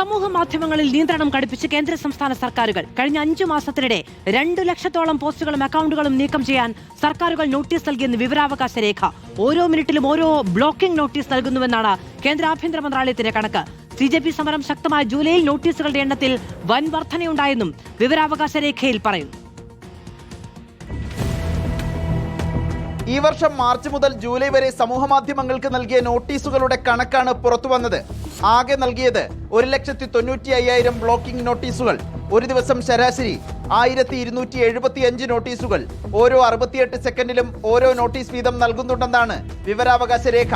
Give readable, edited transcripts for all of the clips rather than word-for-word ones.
സമൂഹ മാധ്യമങ്ങളിൽ നിയന്ത്രണം കടുപ്പിച്ച് കേന്ദ്ര സംസ്ഥാന സർക്കാരുകൾ കഴിഞ്ഞ 5 മാസത്തിനിടെ 2 ലക്ഷത്തോളം പോസ്റ്റുകളും അക്കൗണ്ടുകളും നീക്കം ചെയ്യാൻ സർക്കാരുകൾ നോട്ടീസ് നൽകിയെന്ന് വിവരാവകാശ രേഖ. ഓരോ മിനിറ്റിലും ഓരോ ബ്ലോക്കിംഗ് നോട്ടീസ് നൽകുന്നുവെന്നാണ് കേന്ദ്ര ആഭ്യന്തര മന്ത്രാലയത്തിന്റെ കണക്ക്. CJP സമരം ശക്തമായ ജൂലൈയിൽ നോട്ടീസുകളുടെ എണ്ണത്തിൽ വൻ വർധനയുണ്ടായെന്നും വിവരാവകാശ രേഖയിൽ പറയുന്നു. ഈ വർഷം മാർച്ച് മുതൽ ജൂലൈ വരെ സമൂഹമാധ്യമങ്ങൾക്ക് നൽകിയ നോട്ടീസുകളുടെ കണക്കാണ് പുറത്തുവന്നത്. ആകെ നൽകിയത് 1,95,000 ബ്ലോക്കിംഗ് നോട്ടീസുകൾ. ഒരു ദിവസം ശരാശരി 1275 നോട്ടീസുകൾ. ഓരോ 68 സെക്കൻഡിലും ഓരോ നോട്ടീസ് വീതം നൽകുന്നുണ്ടെന്നാണ് വിവരാവകാശ രേഖ.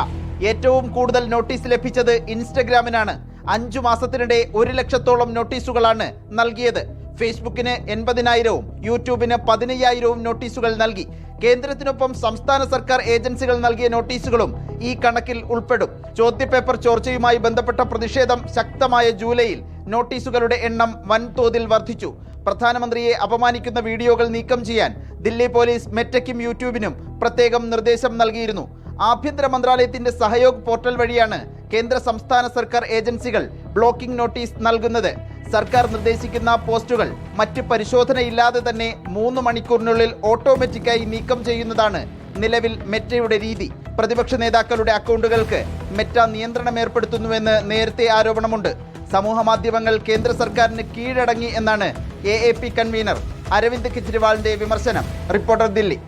ഏറ്റവും കൂടുതൽ നോട്ടീസ് ലഭിച്ചത് ഇൻസ്റ്റഗ്രാമിനാണ്. 5 മാസത്തിനിടെ 1 ലക്ഷത്തോളം നോട്ടീസുകളാണ് നൽകിയത്. ഫേസ്ബുക്കിന് 80,000-ഉം യൂട്യൂബിന് 15,000-ഉം നോട്ടീസുകൾ നൽകി. കേന്ദ്രത്തിനൊപ്പം സംസ്ഥാന സർക്കാർ ഏജൻസികൾ നൽകിയ നോട്ടീസുകളും ഈ കണക്കിൽ ഉൾപ്പെടും. ചോദ്യപേപ്പർ ചോർച്ചയുമായി ബന്ധപ്പെട്ട പ്രതിഷേധം ശക്തമായ ജൂലൈയിൽ നോട്ടീസുകളുടെ എണ്ണം വൻതോതിൽ വർദ്ധിച്ചു. പ്രധാനമന്ത്രിയെ അപമാനിക്കുന്ന വീഡിയോകൾ നീക്കം ചെയ്യാൻ ദില്ലി പോലീസ് മെറ്റയ്ക്കും യൂട്യൂബിനും പ്രത്യേകം നിർദ്ദേശം നൽകിയിരുന്നു. ആഭ്യന്തര മന്ത്രാലയത്തിന്റെ സഹയോഗ് പോർട്ടൽ വഴിയാണ് കേന്ദ്ര സംസ്ഥാന സർക്കാർ ഏജൻസികൾ ബ്ലോക്കിംഗ് നോട്ടീസ് നൽകുന്നത്. സർക്കാർ നിർദ്ദേശിക്കുന്ന പോസ്റ്റുകൾ മറ്റ് പരിശോധനയില്ലാതെ തന്നെ 3 മണിക്കൂറിനുള്ളിൽ ഓട്ടോമാറ്റിക്കായി നീക്കം ചെയ്യുന്നതാണ് നിലവിൽ മെറ്റയുടെ രീതി. പ്രതിപക്ഷ നേതാക്കളുടെ അക്കൗണ്ടുകൾക്ക് മെറ്റ നിയന്ത്രണം ഏർപ്പെടുത്തുന്നുവെന്ന് നേരത്തെ ആരോപണമുണ്ട്. സമൂഹ മാധ്യമങ്ങൾ കേന്ദ്ര സർക്കാരിന് കീഴടങ്ങി എന്നാണ് AAP കൺവീനർ അരവിന്ദ് കെജ്രിവാളിന്റെ വിമർശനം. റിപ്പോർട്ടർ, ദില്ലി.